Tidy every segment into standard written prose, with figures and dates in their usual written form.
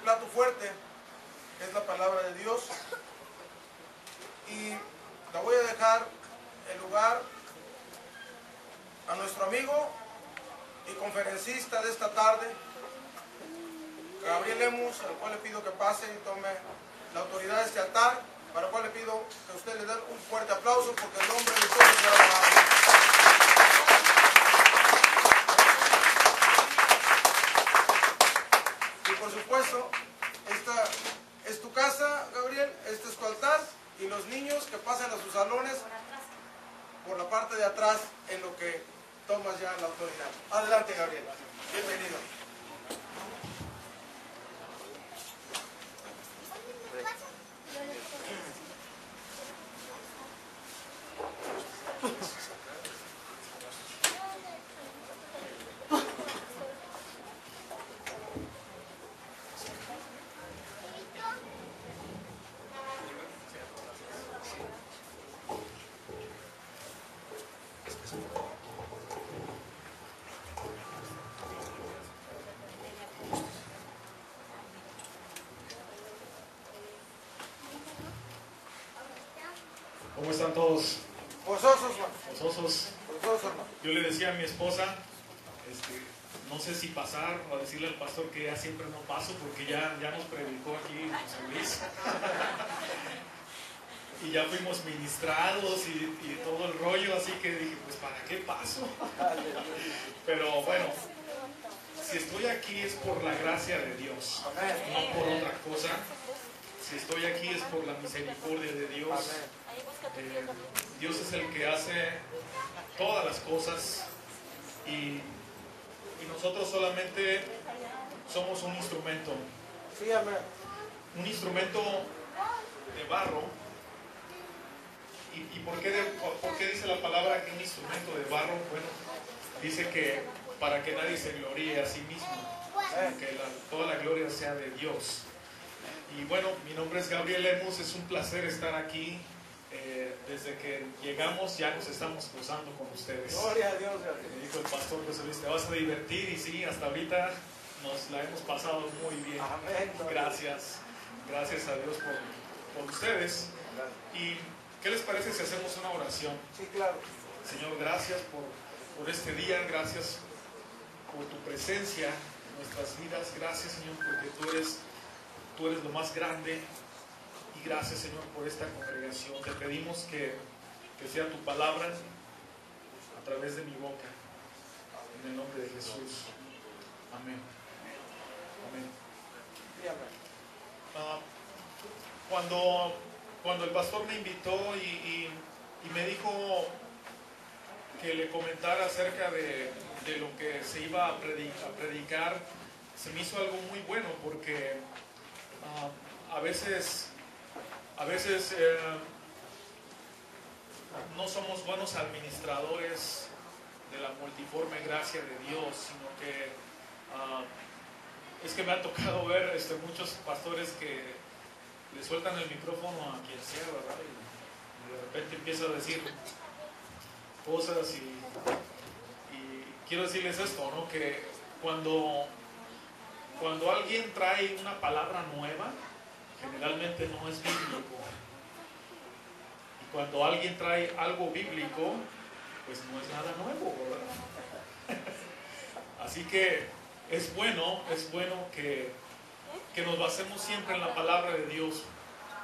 plato fuerte, que es la palabra de Dios. Y le voy a dejar el lugar a nuestro amigo y conferencista de esta tarde, Gabriel Lemus, al cual le pido que pase y tome la autoridad de este altar, para el cual le pido que usted le dé un fuerte aplauso, porque el nombre de Dios será alabado. Y por supuesto, esta es tu casa, Gabriel, este es tu altar, y los niños que pasen a sus salones por la parte de atrás en lo que tomas ya la autoridad. Adelante, Gabriel. Bienvenido. ¿Cómo están todos? Gozosos, hermano. Gozosos. Gozosos, hermano. Yo le decía a mi esposa, no sé si pasar o decirle al pastor que ya siempre no paso porque ya nos predicó aquí José Luis. Y ya fuimos ministrados y todo el rollo, así que dije, pues ¿para qué paso? Pero bueno, si estoy aquí es por la gracia de Dios, no por otra cosa. Si estoy aquí es por la misericordia de Dios. Dios es el que hace todas las cosas y nosotros solamente somos un instrumento. Sí, amén. Un instrumento de barro. ¿Y por qué dice la palabra que un instrumento de barro? Bueno, dice que para que nadie se gloríe a sí mismo, que toda la gloria sea de Dios. Y bueno, mi nombre es Gabriel Lemus, es un placer estar aquí. Desde que llegamos ya nos estamos gozando con ustedes. Gloria a Dios, Gabriel. Me dijo el pastor José Luis, te vas a divertir, y sí, hasta ahorita nos la hemos pasado muy bien. Amén. Gracias a Dios por ustedes. ¿Y qué les parece si hacemos una oración? Sí, claro. Señor, gracias por este día, gracias por tu presencia en nuestras vidas. Gracias, Señor, porque tú eres lo más grande. Y gracias, Señor, por esta congregación. Te pedimos que sea tu palabra a través de mi boca. En el nombre de Jesús. Amén. Amén. Sí, amén. Cuando el pastor me invitó y me dijo que le comentara acerca de lo que se iba a predicar, se me hizo algo muy bueno, porque a veces no somos buenos administradores de la multiforme gracia de Dios, sino que es que me ha tocado ver muchos pastores que le sueltan el micrófono a quien sea, ¿verdad? Y de repente empieza a decir cosas y quiero decirles esto, ¿no? Que cuando alguien trae una palabra nueva, generalmente no es bíblico. Y cuando alguien trae algo bíblico, pues no es nada nuevo, ¿verdad? Así que es bueno que nos basemos siempre en la palabra de Dios,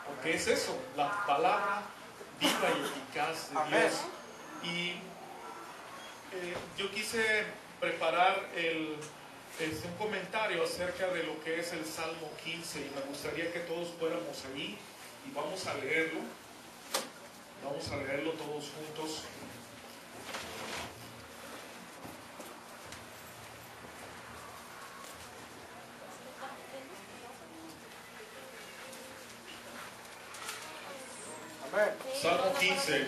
porque es eso, la palabra viva y eficaz de Amén. Dios. Y yo quise preparar un comentario acerca de lo que es el Salmo 15, y me gustaría que todos fuéramos ahí y vamos a leerlo todos juntos. Amén. Salmo 15.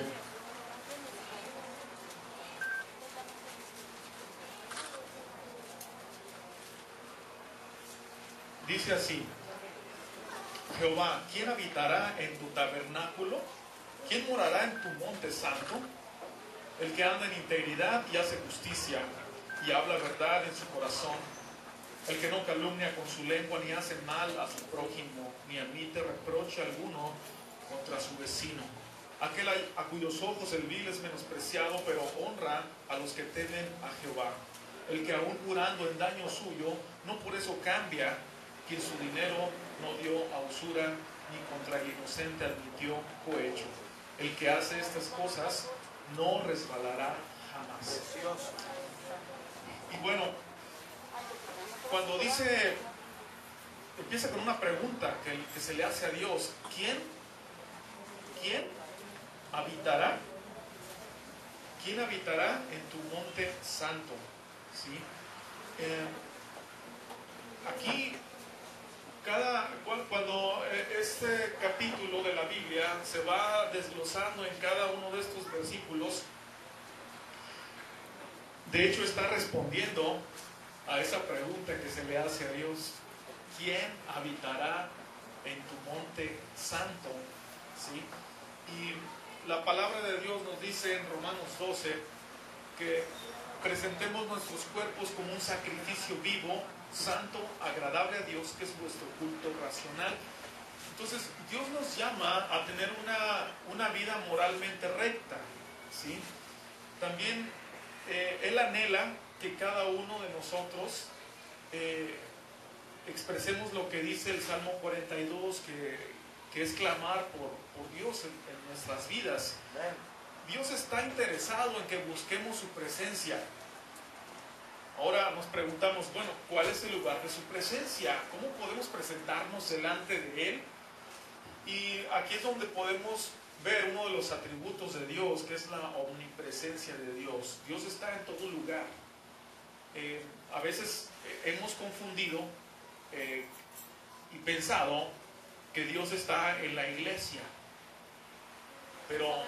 Dice así: Jehová, ¿quién habitará en tu tabernáculo? ¿Quién morará en tu monte santo? El que anda en integridad y hace justicia y habla verdad en su corazón, El que no calumnia con su lengua ni hace mal a su prójimo, ni admite reproche alguno contra su vecino. Aquel a cuyos ojos el vil es menospreciado, pero honra a los que temen a Jehová. El que aún jurando en daño suyo, no por eso cambia, quien su dinero no dio a usura, ni contra el inocente admitió cohecho. El que hace estas cosas no resbalará jamás. Y bueno, cuando dice, empieza con una pregunta que se le hace a Dios: ¿quién habitará? ¿Quién habitará en tu monte santo? ¿Sí? Aquí, cuando este capítulo de la Biblia se va desglosando en cada uno de estos versículos, de hecho está respondiendo a esa pregunta que se le hace a Dios: ¿quién habitará en tu monte santo? ¿Sí? Y la palabra de Dios nos dice en Romanos 12 que presentemos nuestros cuerpos como un sacrificio vivo, santo, agradable a Dios, que es vuestro culto racional. Entonces, Dios nos llama a tener una vida moralmente recta, ¿sí? También Él anhela que cada uno de nosotros expresemos lo que dice el Salmo 42, que es clamar por Dios en nuestras vidas. Dios está interesado en que busquemos su presencia. Ahora nos preguntamos, bueno, ¿cuál es el lugar de su presencia? ¿Cómo podemos presentarnos delante de Él? Y aquí es donde podemos ver uno de los atributos de Dios, que es la omnipresencia de Dios. Dios está en todo lugar. A veces hemos confundido y pensado que Dios está en la iglesia, pero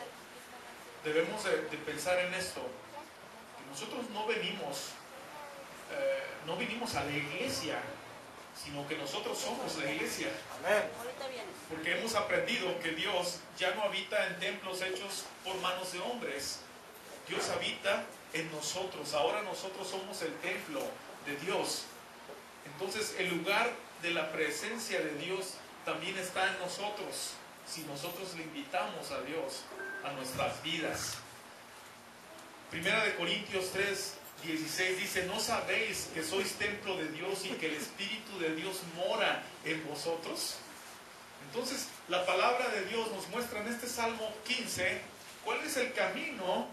debemos de pensar en esto, que nosotros no vinimos a la iglesia, sino que nosotros somos la iglesia. Amén. Porque hemos aprendido que Dios ya no habita en templos hechos por manos de hombres. Dios habita en nosotros. Ahora nosotros somos el templo de Dios. Entonces el lugar de la presencia de Dios también está en nosotros, si nosotros le invitamos a Dios a nuestras vidas. Primera de Corintios 3:16 dice: ¿no sabéis que sois templo de Dios y que el Espíritu de Dios mora en vosotros? Entonces la palabra de Dios nos muestra en este Salmo 15 cuál es el camino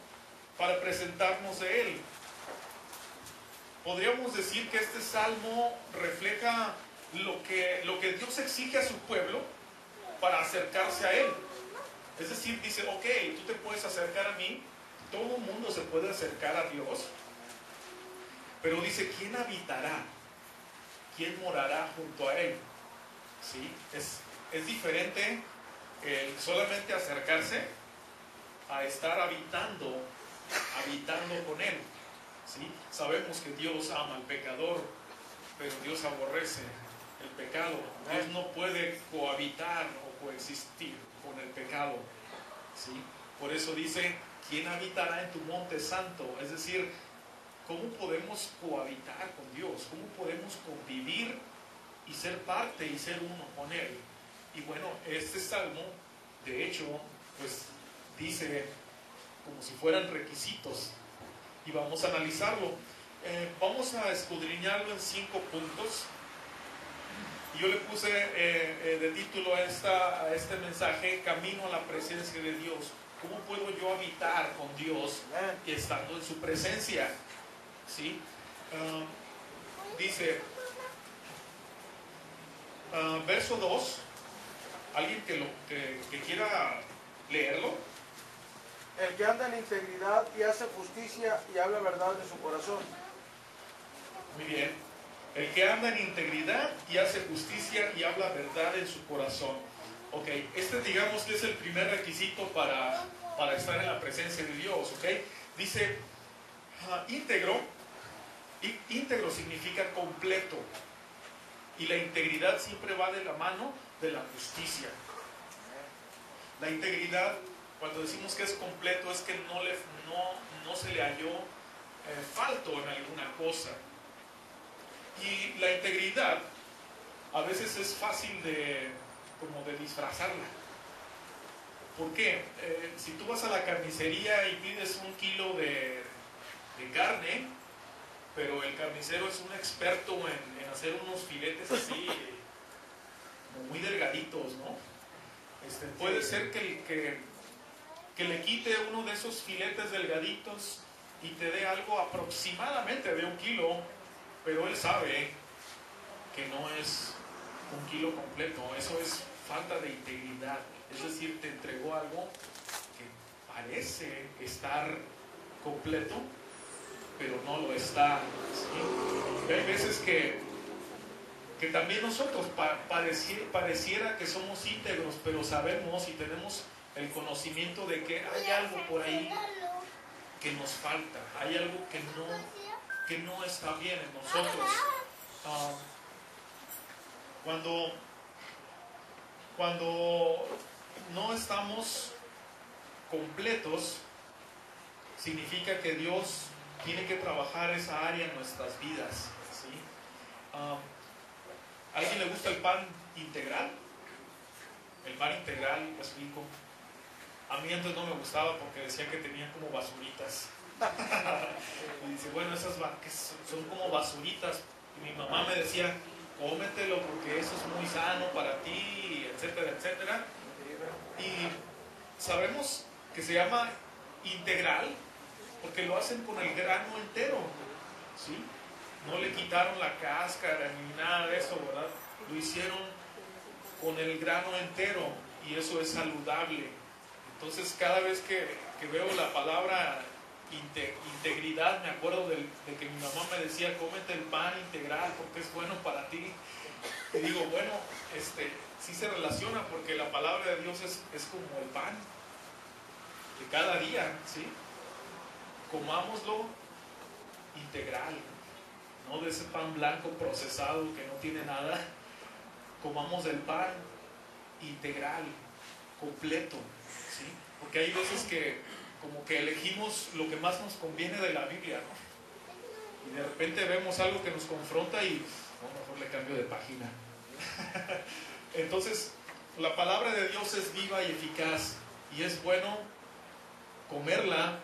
para presentarnos de Él. Podríamos decir que este Salmo refleja lo que Dios exige a su pueblo para acercarse a Él. Es decir, dice, ok, tú te puedes acercar a mí, todo el mundo se puede acercar a Dios, pero dice, ¿quién habitará? ¿Quién morará junto a Él? ¿Sí? Es diferente el solamente acercarse a estar habitando con Él. ¿Sí? Sabemos que Dios ama al pecador, pero Dios aborrece el pecado. Dios no puede cohabitar o coexistir con el pecado. ¿Sí? Por eso dice, ¿quién habitará en tu monte santo? Es decir, ¿cómo podemos cohabitar con Dios? ¿Cómo podemos convivir y ser parte y ser uno con Él? Y bueno, este salmo, de hecho, pues dice como si fueran requisitos. Y vamos a analizarlo. Vamos a escudriñarlo en 5 puntos. Yo le puse de título a este mensaje: Camino a la presencia de Dios. ¿Cómo puedo yo habitar con Dios y estando en su presencia? ¿Sí? Dice, verso 2, ¿alguien que quiera leerlo? El que anda en integridad y hace justicia y habla verdad de su corazón. Muy bien. El que anda en integridad y hace justicia y habla verdad en su corazón. Ok, digamos que es el primer requisito para estar en la presencia de Dios. Ok, dice íntegro. Íntegro significa completo. Y la integridad siempre va de la mano de la justicia. La integridad, cuando decimos que es completo, es que no se le halló falto en alguna cosa. Y la integridad a veces es fácil como de disfrazarla. ¿Por qué? Si tú vas a la carnicería y pides 1 kilo de carne, pero el carnicero es un experto en hacer unos filetes así, como muy delgaditos, ¿no? Puede ser que le quite uno de esos filetes delgaditos y te dé algo aproximadamente de 1 kilo, pero él sabe que no es 1 kilo completo. Eso es falta de integridad. Es decir, te entregó algo que parece estar completo, pero no lo está, ¿sí? Y hay veces que también nosotros pareciera que somos íntegros, pero sabemos y tenemos el conocimiento de que hay algo por ahí que nos falta, hay algo que no está bien en nosotros. Cuando no estamos completos, significa que Dios tiene que trabajar esa área en nuestras vidas, ¿sí? ¿A alguien le gusta el pan integral? El pan integral es rico. A mí antes no me gustaba porque decían que tenían como basuritas. Y dice, bueno, esas son como basuritas. Y mi mamá me decía, cómetelo porque eso es muy sano para ti, etcétera, etcétera. Y sabemos que se llama integral porque lo hacen con el grano entero, ¿sí? No le quitaron la cáscara ni nada de eso, ¿verdad? Lo hicieron con el grano entero y eso es saludable. Entonces cada vez que veo la palabra integridad, me acuerdo de que mi mamá me decía, cómete el pan integral porque es bueno para ti. Y digo, bueno, sí se relaciona porque la palabra de Dios es como el pan de cada día, ¿sí? Comámoslo integral, no de ese pan blanco procesado que no tiene nada. Comamos el pan integral, completo, ¿sí? Porque hay veces que como que elegimos lo que más nos conviene de la Biblia, ¿no? Y de repente vemos algo que nos confronta y mejor le cambio de página. Entonces, la palabra de Dios es viva y eficaz y es bueno comerla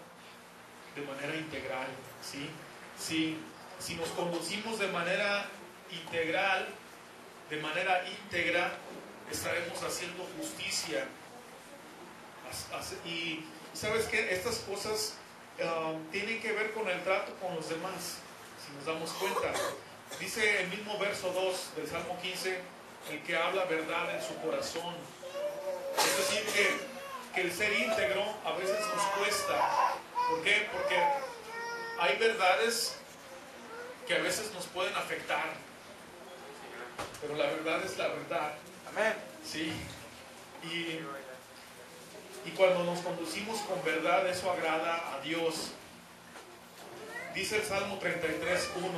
de manera integral, ¿sí? Si nos conducimos de manera integral, de manera íntegra, estaremos haciendo justicia. Y ¿sabes qué? Estas cosas tienen que ver con el trato con los demás, si nos damos cuenta. Dice el mismo verso 2 del Salmo 15, el que habla verdad en su corazón. Es decir, que el ser íntegro a veces nos cuesta. ¿Por qué? Porque hay verdades que a veces nos pueden afectar, pero la verdad es la verdad. Amén. Sí. Y cuando nos conducimos con verdad, eso agrada a Dios. Dice el Salmo 33:1,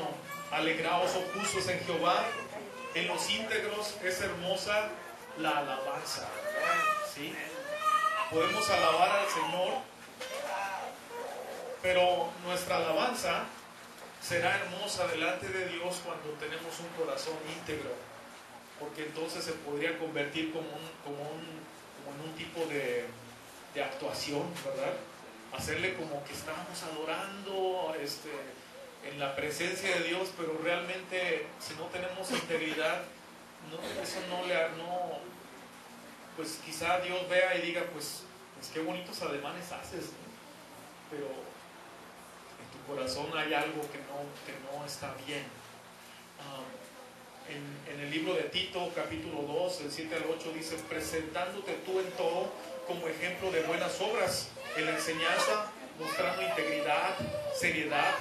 alegraos, oh justos en Jehová, en los íntegros es hermosa la alabanza. ¿Sí? Podemos alabar al Señor, pero nuestra alabanza será hermosa delante de Dios cuando tenemos un corazón íntegro, porque entonces se podría convertir como en un tipo de actuación, ¿verdad? Hacerle como que estamos adorando en la presencia de Dios, pero realmente si no tenemos integridad, pues quizá Dios vea y diga, pues qué bonitos ademanes haces, ¿no? Pero en tu corazón hay algo que no está bien. En el libro de Tito, capítulo 2, del 7 al 8, dice, presentándote tú en todo como ejemplo de buenas obras, en la enseñanza, mostrando integridad, seriedad,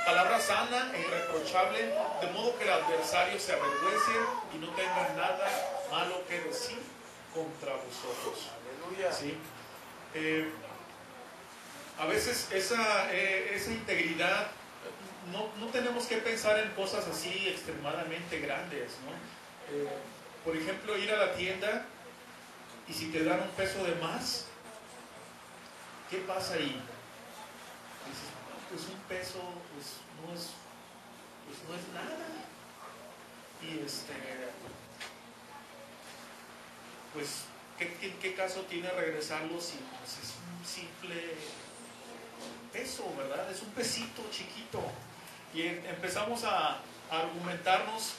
palabra sana e irreprochable, de modo que el adversario se avergüence y no tenga nada malo que decir contra vosotros. Aleluya. ¿Sí? A veces esa integridad, no tenemos que pensar en cosas así extremadamente grandes, ¿no? Por ejemplo, ir a la tienda y si te dan $1 de más, ¿qué pasa ahí? Dices, pues $1 pues no es nada, Y pues, ¿qué caso tiene regresarlo si pues, es un simple peso, ¿verdad? Es un pesito chiquito. Y empezamos a argumentarnos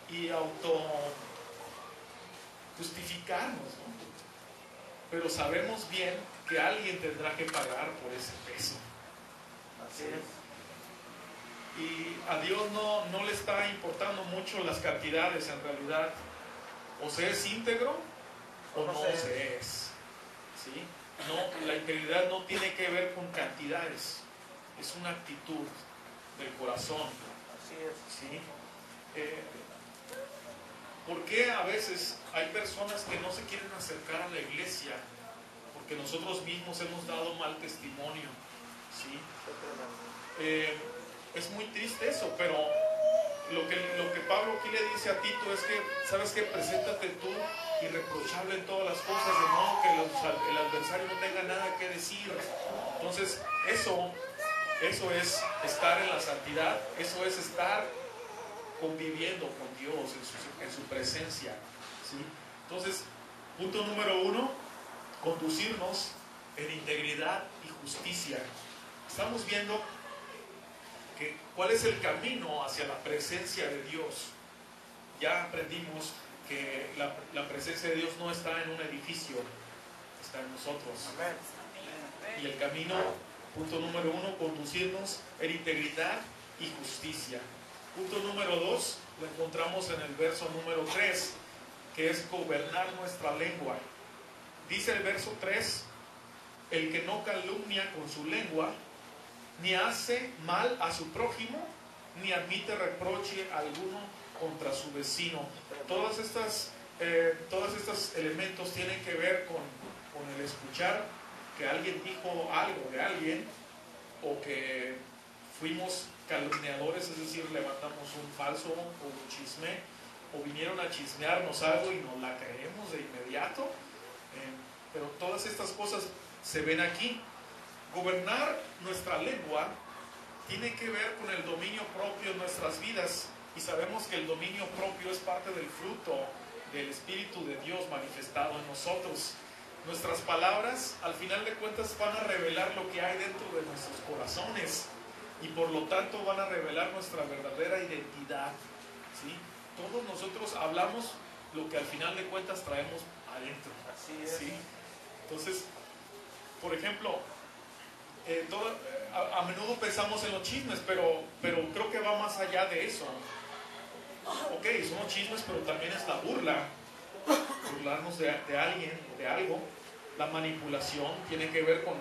y auto justificarnos, ¿no? Pero sabemos bien que alguien tendrá que pagar por ese peso. Así es. Y a Dios no le está importando mucho las cantidades en realidad. O se es íntegro o no se es. ¿Sí? No, la integridad no tiene que ver con cantidades. Es una actitud del corazón. Así es. ¿Sí? ¿Por qué a veces hay personas que no se quieren acercar a la iglesia? Porque nosotros mismos hemos dado mal testimonio. ¿Sí? Es muy triste eso, pero lo que Pablo aquí le dice a Tito es que, ¿sabes qué? Preséntate tú irreprochable en todas las cosas, de modo que el adversario no tenga nada que decir. Entonces, eso es estar en la santidad, eso es estar conviviendo con Dios en su presencia. ¿Sí? Entonces, punto número 1, conducirnos en integridad y justicia. Estamos viendo cuál es el camino hacia la presencia de Dios. Ya aprendimos que la presencia de Dios no está en un edificio, está en nosotros. Amén. Y el camino, punto número 1, conducirnos en integridad y justicia. Punto número 2, lo encontramos en el verso número 3, que es gobernar nuestra lengua. Dice el verso 3, el que no calumnia con su lengua, ni hace mal a su prójimo, ni admite reproche alguno contra su vecino. Todos estos elementos tienen que ver con el escuchar que alguien dijo algo de alguien, o que fuimos calumniadores, es decir, levantamos un falso o un chisme, o vinieron a chismearnos algo y nos la creemos de inmediato. Pero todas estas cosas se ven aquí. Gobernar nuestra lengua tiene que ver con el dominio propio en nuestras vidas, y sabemos que el dominio propio es parte del fruto del Espíritu de Dios manifestado en nosotros. Nuestras palabras, al final de cuentas, van a revelar lo que hay dentro de nuestros corazones, y por lo tanto van a revelar nuestra verdadera identidad. ¿Sí? Todos nosotros hablamos lo que al final de cuentas traemos adentro. Así es. ¿Sí? Entonces, por ejemplo, a menudo pensamos en los chismes, pero creo que va más allá de eso. Ok, son los chismes, pero también es la burla, burlarnos de alguien, de algo. La manipulación tiene que ver con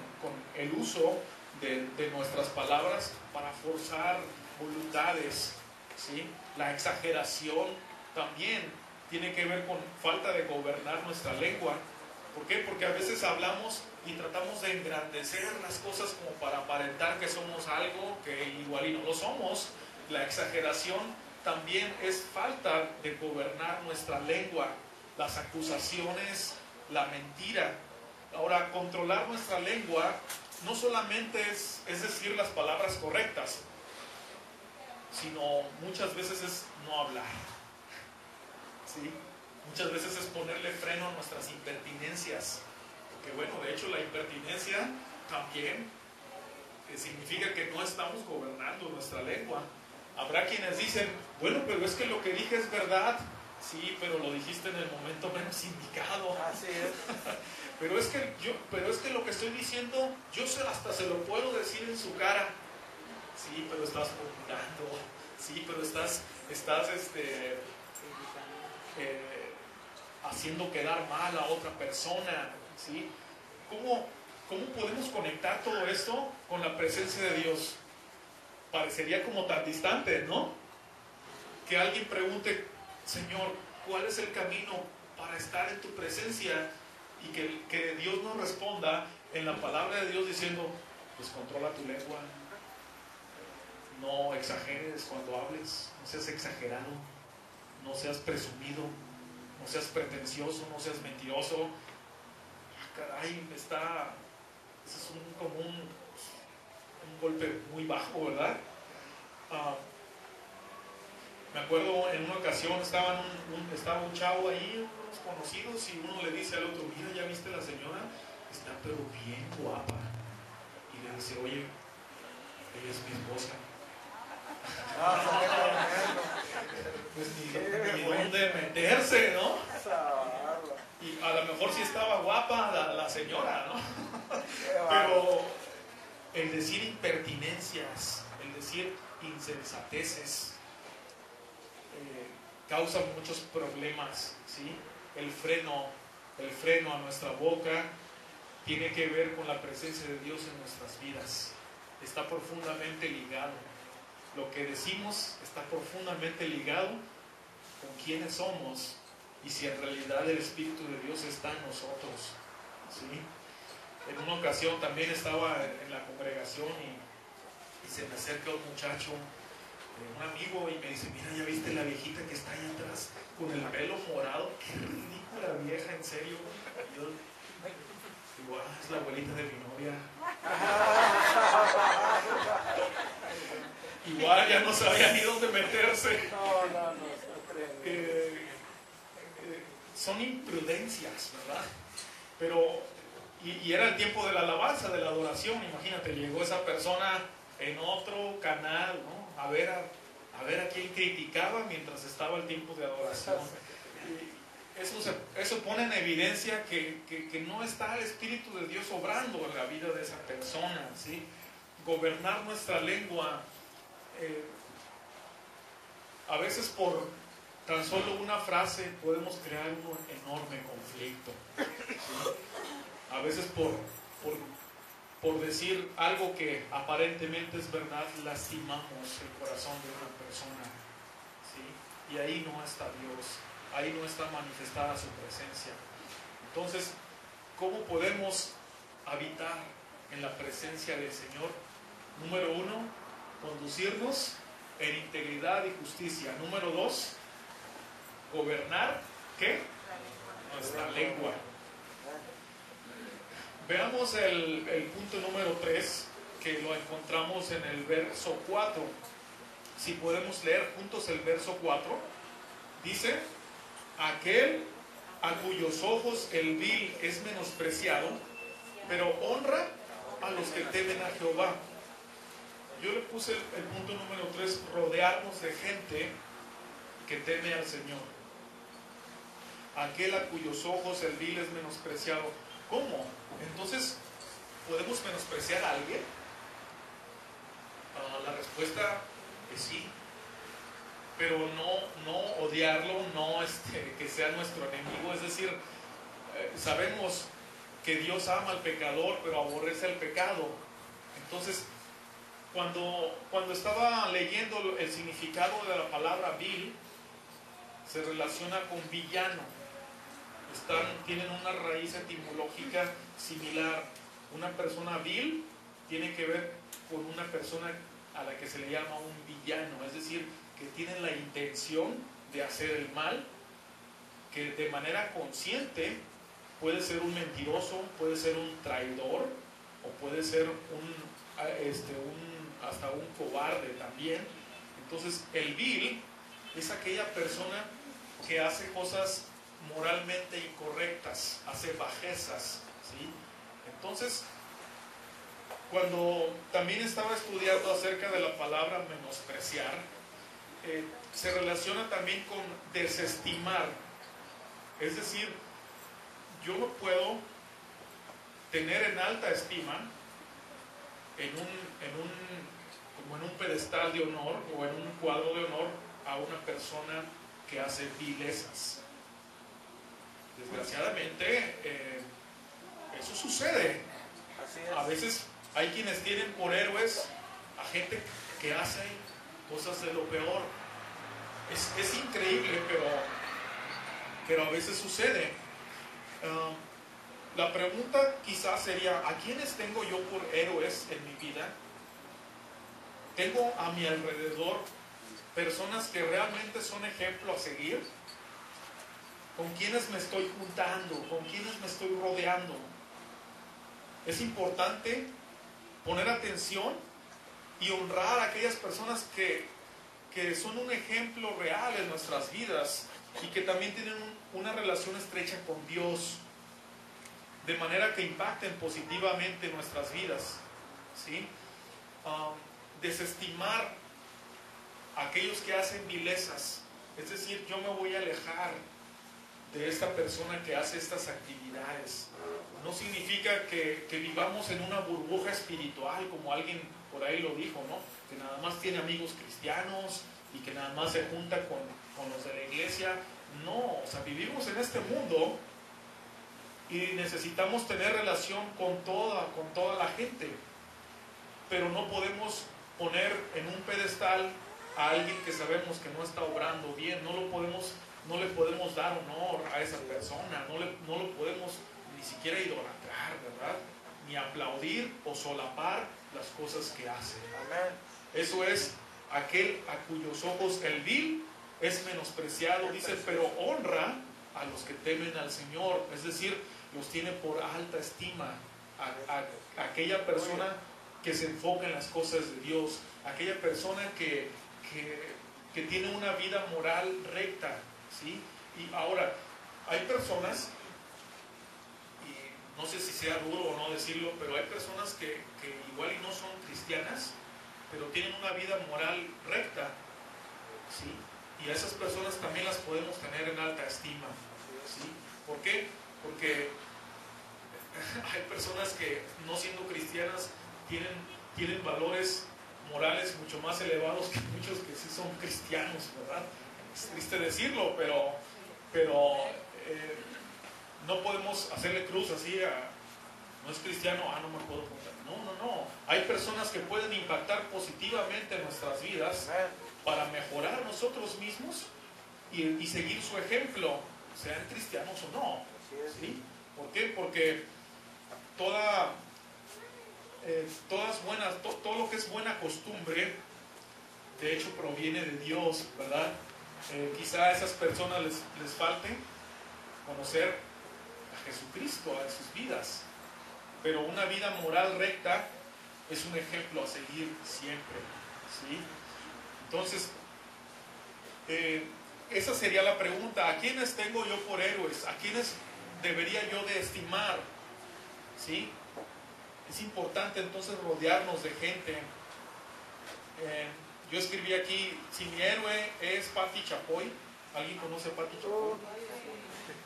el uso de nuestras palabras para forzar voluntades, ¿sí? La exageración también tiene que ver con falta de gobernar nuestra lengua. ¿Por qué? Porque a veces hablamos y tratamos de engrandecer las cosas como para aparentar que somos algo que igual y no lo somos. La exageración también es falta de gobernar nuestra lengua. Las acusaciones, la mentira. Ahora, controlar nuestra lengua no solamente es decir las palabras correctas, sino muchas veces es no hablar. ¿Sí? Muchas veces es ponerle freno a nuestras impertinencias. Que bueno, de hecho la impertinencia también significa que no estamos gobernando nuestra lengua. Habrá quienes dicen, bueno, pero es que lo que dije es verdad. Sí, pero lo dijiste en el momento menos indicado. Así es. pero es que lo que estoy diciendo, yo hasta se lo puedo decir en su cara. Sí, pero estás murmurando. Sí, pero estás haciendo quedar mal a otra persona. ¿Sí? ¿Cómo podemos conectar todo esto con la presencia de Dios? Parecería como tan distante, ¿no? Que alguien pregunte, Señor, ¿cuál es el camino para estar en tu presencia? Y que Dios nos responda en la palabra de Dios diciendo, pues controla tu lengua, no exageres cuando hables, no seas exagerado, no seas presumido, no seas pretencioso, no seas mentiroso. Caray, ese es como un golpe muy bajo, ¿verdad? Me acuerdo en una ocasión estaba un chavo ahí, unos conocidos, y uno le dice al otro, mira, ¿ya viste la señora? Está pero bien guapa. Y le dice, oye, ella es mi esposa. Pues ni dónde meterse, ¿no? Y a lo mejor sí estaba guapa la señora, ¿no? Pero el decir impertinencias, el decir insensateces, causa muchos problemas, ¿sí? El freno a nuestra boca tiene que ver con la presencia de Dios en nuestras vidas. Está profundamente ligado. Lo que decimos está profundamente ligado con quiénes somos y si en realidad el Espíritu de Dios está en nosotros, ¿sí? En una ocasión también estaba en la congregación y se me acerca un muchacho, un amigo, y me dice, mira, ¿ya viste la viejita que está ahí atrás con el pelo morado? Qué ridícula vieja, en serio. Y yo digo, es la abuelita de mi novia. Igual ya no sabía ni dónde meterse. Son imprudencias, ¿verdad? Pero, y era el tiempo de la alabanza, de la adoración. Imagínate, llegó esa persona en otro canal, ¿no? A ver a quién criticaba mientras estaba el tiempo de adoración. Eso pone en evidencia que no está el Espíritu de Dios obrando en la vida de esa persona, ¿sí? Gobernar nuestra lengua, a veces por tan solo una frase podemos crear un enorme conflicto, ¿sí? A veces por decir algo que aparentemente es verdad, lastimamos el corazón de una persona, ¿sí? Y ahí no está Dios, ahí no está manifestada su presencia. Entonces, ¿cómo podemos habitar en la presencia del Señor? Número 1, conducirnos en integridad y justicia. Número 2, gobernar, ¿qué? Nuestra lengua. Veamos el punto número 3, que lo encontramos en el verso 4. Si podemos leer juntos el verso 4, dice, aquel a cuyos ojos el vil es menospreciado, pero honra a los que temen a Jehová. Yo le puse el punto número 3, rodearnos de gente que teme al Señor. Aquel a cuyos ojos el vil es menospreciado. ¿Cómo? Entonces, ¿podemos menospreciar a alguien? La respuesta es sí. Pero no odiarlo, no que sea nuestro enemigo. Es decir, sabemos que Dios ama al pecador, pero aborrece al pecado. Entonces, cuando estaba leyendo el significado de la palabra vil, se relaciona con villano. Tienen una raíz etimológica similar. Una persona vil tiene que ver con una persona a la que se le llama un villano, es decir, que tienen la intención de hacer el mal, que de manera consciente puede ser un mentiroso, puede ser un traidor, o puede ser hasta un cobarde también. Entonces, el vil es aquella persona que hace cosas moralmente incorrectas, hace bajezas, ¿sí? Entonces, cuando también estaba estudiando acerca de la palabra menospreciar, se relaciona también con desestimar. Es decir, yo no puedo tener en alta estima como en un pedestal de honor o en un cuadro de honor a una persona que hace vilezas. Desgraciadamente, eso sucede. A veces hay quienes tienen por héroes a gente que hace cosas de lo peor. Es increíble, pero a veces sucede. La pregunta quizás sería, ¿a quiénes tengo yo por héroes en mi vida? ¿Tengo a mi alrededor personas que realmente son ejemplo a seguir? ¿Con quiénes me estoy juntando? ¿Con quiénes me estoy rodeando? Es importante poner atención y honrar a aquellas personas que que son un ejemplo real en nuestras vidas y que también tienen una relación estrecha con Dios, de manera que impacten positivamente nuestras vidas, ¿sí? Desestimar a aquellos que hacen vilezas, es decir, yo me voy a alejar de esta persona que hace estas actividades. No significa que vivamos en una burbuja espiritual, como alguien por ahí lo dijo, ¿no? Que nada más tiene amigos cristianos y que nada más se junta con los de la iglesia. No, o sea, vivimos en este mundo y necesitamos tener relación con toda la gente, pero no podemos poner en un pedestal a alguien que sabemos que no está obrando bien. No le podemos dar honor a esa persona, no lo podemos ni siquiera idolatrar, ¿verdad? Ni aplaudir o solapar las cosas que hace. Amén. Eso es aquel a cuyos ojos el vil es menospreciado, dice, pero honra a los que temen al Señor, es decir, los tiene por alta estima. A aquella persona que se enfoca en las cosas de Dios, aquella persona que tiene una vida moral recta, ¿sí? Y ahora, hay personas, y no sé si sea duro o no decirlo, pero hay personas que igual y no son cristianas, pero tienen una vida moral recta, ¿sí? Y a esas personas también las podemos tener en alta estima, ¿sí? ¿Por qué? Porque hay personas que, no siendo cristianas, tienen valores morales mucho más elevados que muchos que sí son cristianos, ¿verdad? Es triste decirlo, pero no podemos hacerle cruz así a, no es cristiano, no me puedo contar. No. Hay personas que pueden impactar positivamente en nuestras vidas para mejorar nosotros mismos y seguir su ejemplo, sean cristianos o no, ¿sí? ¿Por qué? Porque todo lo que es buena costumbre, de hecho proviene de Dios, ¿verdad? Quizá a esas personas les falte conocer a Jesucristo en sus vidas, pero una vida moral recta es un ejemplo a seguir siempre, ¿sí? Entonces, esa sería la pregunta: ¿a quiénes tengo yo por héroes? ¿A quiénes debería yo de estimar? ¿Sí? Es importante entonces rodearnos de gente. Yo escribí aquí, si mi héroe es Pati Chapoy, ¿alguien conoce a Pati Chapoy?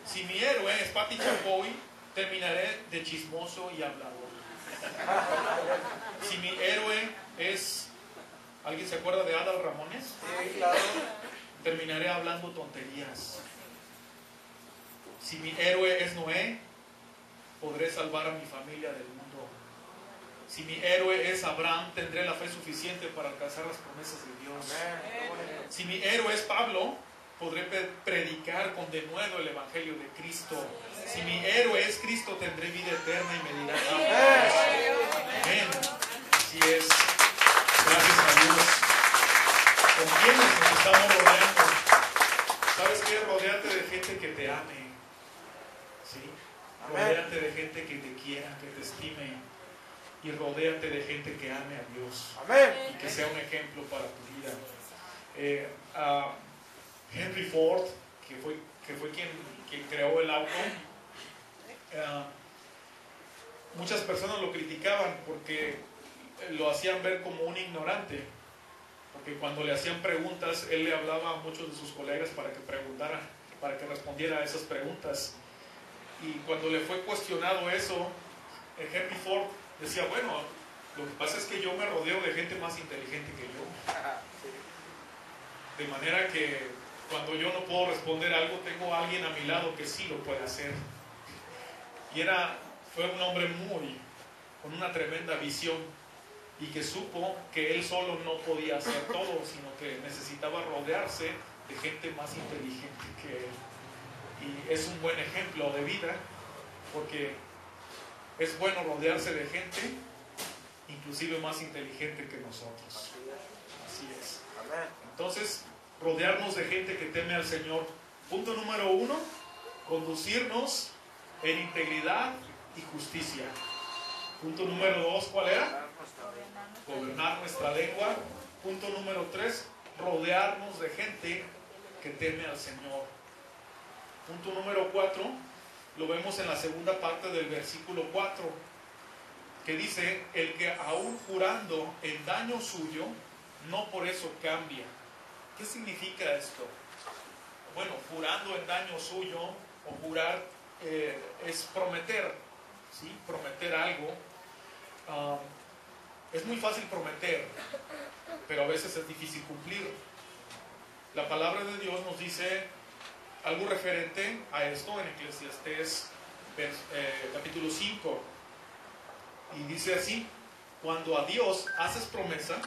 Si mi héroe es Pati Chapoy, terminaré de chismoso y hablador. Si mi héroe es, ¿alguien se acuerda de Adal Ramones? Sí, claro. Terminaré hablando tonterías. Si mi héroe es Noé, podré salvar a mi familia del mundo. Si mi héroe es Abraham, tendré la fe suficiente para alcanzar las promesas de Dios. Si mi héroe es Pablo, podré predicar con denuedo el evangelio de Cristo. Si mi héroe es Cristo, tendré vida eterna y me dirán amén. Así es. Gracias a Dios. ¿Con quiénes nos estamos rodeando? ¿Sabes qué? Rodéate de gente que te ame. ¿Sí? Rodéate de gente que te quiera, que te estime. Y rodéate de gente que ame a Dios. Amén. Y que sea un ejemplo para tu vida. Henry Ford, que fue quien creó el auto, muchas personas lo criticaban porque lo hacían ver como un ignorante. Porque cuando le hacían preguntas, él le hablaba a muchos de sus colegas para que respondiera a esas preguntas. Y cuando le fue cuestionado eso, Henry Ford decía, bueno, lo que pasa es que yo me rodeo de gente más inteligente que yo. De manera que cuando yo no puedo responder algo, tengo a alguien a mi lado que sí lo puede hacer. Y fue un hombre con una tremenda visión, y que supo que él solo no podía hacer todo, sino que necesitaba rodearse de gente más inteligente que él. Y es un buen ejemplo de vida, porque es bueno rodearse de gente inclusive más inteligente que nosotros. Así es. Entonces, rodearnos de gente que teme al Señor. Punto número 1, conducirnos en integridad y justicia. Punto número 2, ¿cuál era? Gobernar nuestra lengua. Punto número 3, rodearnos de gente que teme al Señor. Punto número 4, lo vemos en la segunda parte del versículo 4, que dice: el que aún jurando en daño suyo, no por eso cambia. ¿Qué significa esto? Bueno, jurando en daño suyo, o jurar es prometer, ¿sí? Prometer algo. Es muy fácil prometer, pero a veces es difícil cumplir. La palabra de Dios nos dice algo referente a esto en Eclesiastés capítulo 5, y dice así: cuando a Dios haces promesa,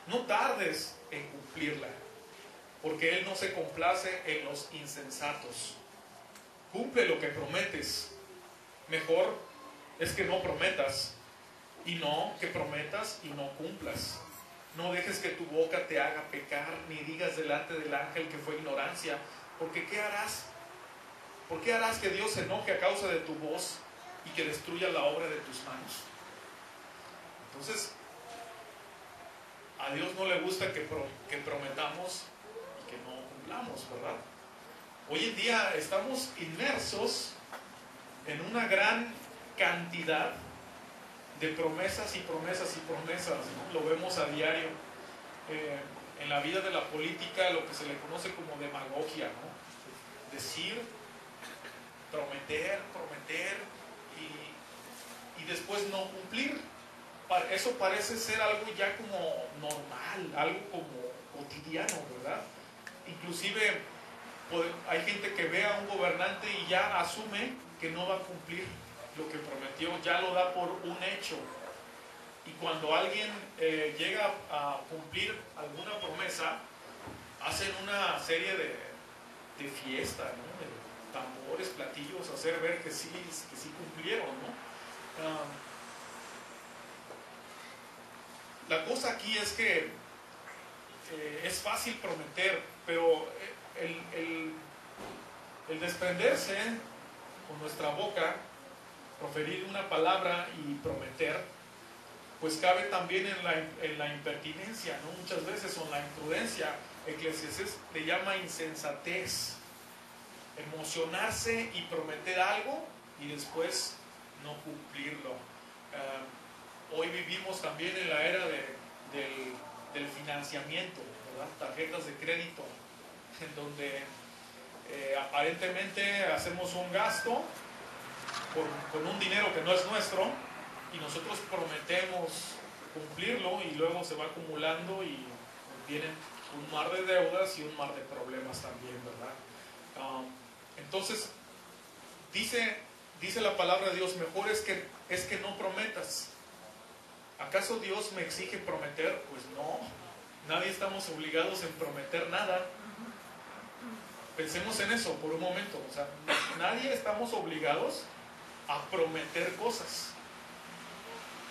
no tardes en cumplirla, porque Él no se complace en los insensatos. Cumple lo que prometes. Mejor es que no prometas, y no que prometas y no cumplas. No dejes que tu boca te haga pecar, ni digas delante del ángel que fue ignorancia, porque ¿qué harás? ¿Por qué harás que Dios se enoje a causa de tu voz y que destruya la obra de tus manos? Entonces, a Dios no le gusta que prometamos y que no cumplamos, ¿verdad? Hoy en día estamos inmersos en una gran cantidad de promesas y promesas y promesas, ¿no? Lo vemos a diario en la vida de la política, lo que se le conoce como demagogia, ¿no? Decir, prometer y después no cumplir. Eso parece ser algo ya como normal, algo como cotidiano, ¿verdad? Inclusive hay gente que ve a un gobernante y ya asume que no va a cumplir lo que prometió, ya lo da por un hecho. Y cuando alguien llega a cumplir alguna promesa, hacen una serie de fiesta, ¿no? De tambores, platillos, hacer ver que sí cumplieron, ¿no? La cosa aquí es que es fácil prometer, pero el desprenderse con nuestra boca, proferir una palabra y prometer, pues cabe también en la impertinencia, ¿no? Muchas veces, o en la imprudencia. Eclesiastés le llama insensatez, emocionarse y prometer algo y después no cumplirlo. Hoy vivimos también en la era del financiamiento, ¿verdad? Tarjetas de crédito, en donde aparentemente hacemos un gasto con un dinero que no es nuestro y nosotros prometemos cumplirlo y luego se va acumulando y vienen un mar de deudas y un mar de problemas también, ¿verdad? Entonces dice la palabra de Dios: mejor es que no prometas. ¿Acaso Dios me exige prometer? Pues no, nadie estamos obligados en prometer nada. Pensemos en eso por un momento. O sea, nadie estamos obligados a prometer cosas,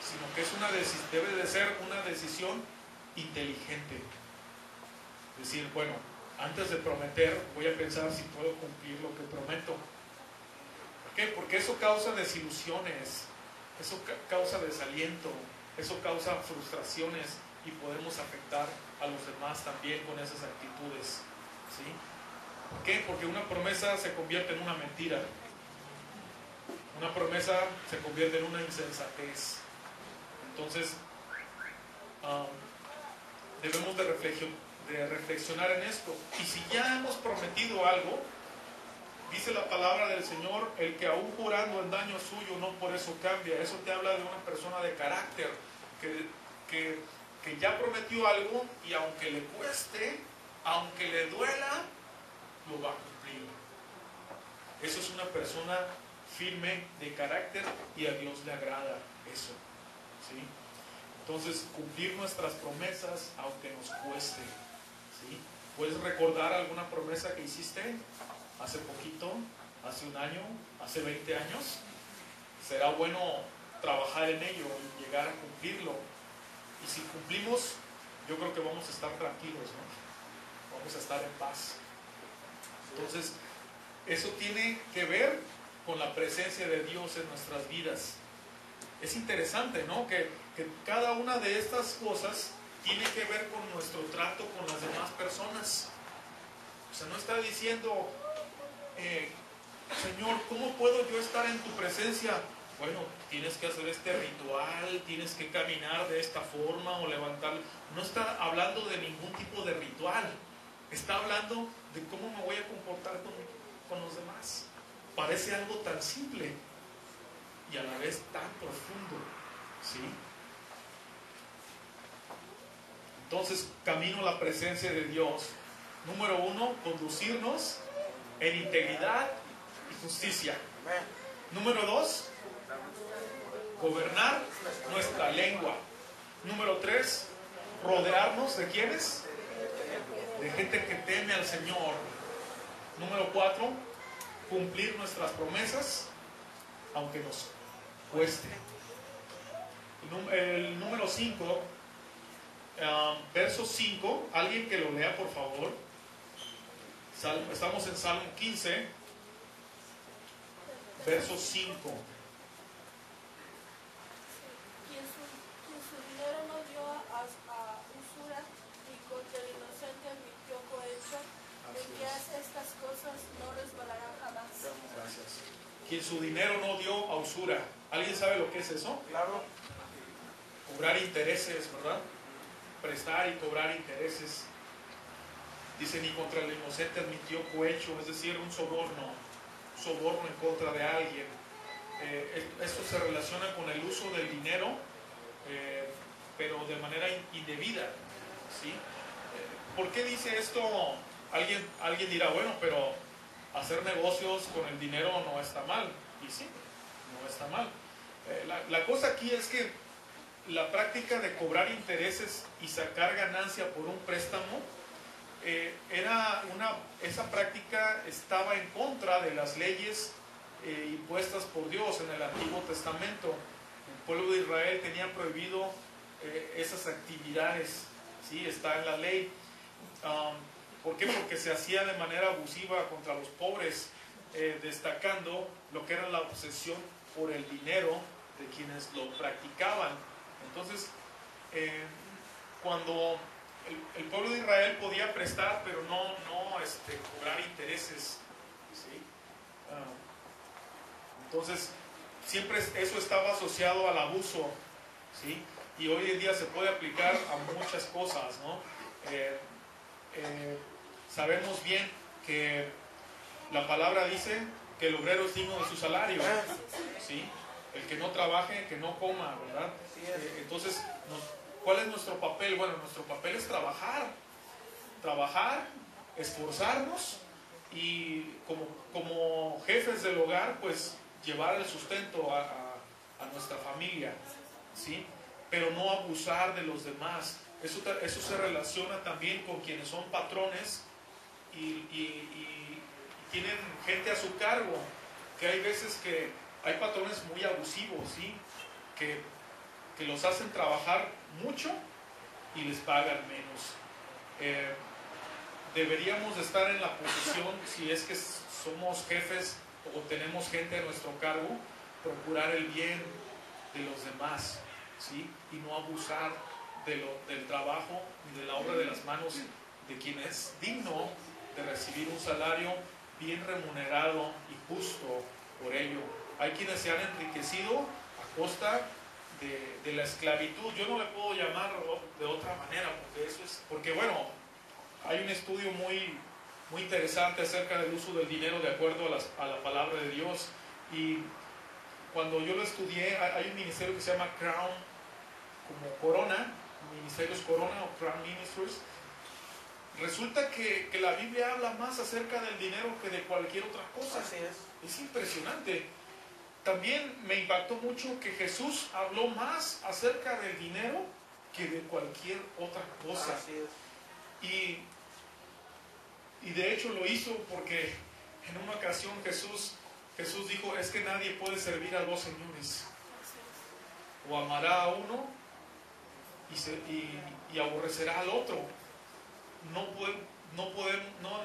sino que debe de ser una decisión inteligente. Decir, bueno, antes de prometer voy a pensar si puedo cumplir lo que prometo. ¿Por qué? Porque eso causa desilusiones, eso causa desaliento, eso causa frustraciones y podemos afectar a los demás también con esas actitudes, ¿sí? ¿Por qué? Porque una promesa se convierte en una mentira. Una promesa se convierte en una insensatez. Entonces, debemos de reflexionar en esto. Y si ya hemos prometido algo, dice la palabra del Señor: el que aún jurando en daño suyo, no por eso cambia. Eso te habla de una persona de carácter, que ya prometió algo y aunque le cueste, aunque le duela, lo va a cumplir. Eso es una persona firme de carácter y a Dios le agrada eso, ¿sí? Entonces, cumplir nuestras promesas aunque nos cueste, ¿sí? ¿Puedes recordar alguna promesa que hiciste hace poquito, hace un año, hace 20 años? Será bueno trabajar en ello y llegar a cumplirlo. Y si cumplimos, yo creo que vamos a estar tranquilos, ¿no? Vamos a estar en paz. Entonces, eso tiene que ver con la presencia de Dios en nuestras vidas. Es interesante, ¿no? Que cada una de estas cosas tiene que ver con nuestro trato con las demás personas. O sea, no está diciendo, Señor, ¿cómo puedo yo estar en tu presencia? Bueno, tienes que hacer este ritual, tienes que caminar de esta forma o levantar. No está hablando de ningún tipo de ritual. Está hablando de cómo me voy a comportar con los demás. Parece algo tan simple y a la vez tan profundo, ¿sí? Entonces, camino a la presencia de Dios. Número 1, conducirnos en integridad y justicia. Número 2, gobernar nuestra lengua. Número 3, rodearnos de ¿quiénes? De gente que teme al Señor. Número 4, cumplir nuestras promesas, aunque nos cueste. El número 5, verso 5, alguien que lo lea por favor. Estamos en Salmo 15, verso 5. Quien su dinero no dio a usura y contra el inocente admitió cohecho, el que hace estas cosas no resbalará jamás. Gracias. Quien su dinero no dio a usura. ¿Alguien sabe lo que es eso? Claro. Cobrar intereses, ¿verdad? Prestar y cobrar intereses. Dice, ni contra el inocente admitió cohecho, es decir, un soborno en contra de alguien. Esto se relaciona con el uso del dinero, pero de manera indebida, ¿sí? ¿Por qué dice esto? Alguien dirá, bueno, pero hacer negocios con el dinero no está mal. Y sí, no está mal. La cosa aquí es que la práctica de cobrar intereses y sacar ganancia por un préstamo, esa práctica estaba en contra de las leyes impuestas por Dios en el Antiguo Testamento. El pueblo de Israel tenía prohibido esas actividades, ¿sí? Está en la ley. ¿Por qué? Porque se hacía de manera abusiva contra los pobres, destacando lo que era la obsesión por el dinero de quienes lo practicaban. Entonces, cuando el pueblo de Israel podía prestar, pero no cobrar intereses, ¿sí? Entonces, siempre eso estaba asociado al abuso, ¿sí? Y hoy en día se puede aplicar a muchas cosas, ¿no? Sabemos bien que la palabra dice que el obrero es digno de su salario, ¿sí? El que no trabaje, que no coma, ¿verdad? Entonces, ¿cuál es nuestro papel? Bueno, nuestro papel es trabajar, esforzarnos y como jefes del hogar, pues llevar el sustento a nuestra familia, ¿sí? Pero no abusar de los demás. Eso se relaciona también con quienes son patrones y tienen gente a su cargo, que hay veces que hay patrones muy abusivos, ¿sí? Que los hacen trabajar mucho y les pagan menos. Deberíamos de estar en la posición, si es que somos jefes o tenemos gente a nuestro cargo, procurar el bien de los demás, ¿sí? Y no abusar del trabajo y de la obra de las manos de quien es digno de recibir un salario bien remunerado y justo por ello. Hay quienes se han enriquecido a costa de la esclavitud. Yo no le puedo llamar de otra manera, porque bueno, hay un estudio muy interesante acerca del uso del dinero de acuerdo a la palabra de Dios, y cuando yo lo estudié, hay un ministerio que se llama Crown, como Corona, Ministerios Corona o Crown Ministries. Resulta que la Biblia habla más acerca del dinero que de cualquier otra cosa. Así es. Es impresionante. También me impactó mucho que Jesús habló más acerca del dinero que de cualquier otra cosa. Así es. Y de hecho lo hizo porque en una ocasión Jesús dijo, es que nadie puede servir a dos señores. O amará a uno y aborrecerá al otro.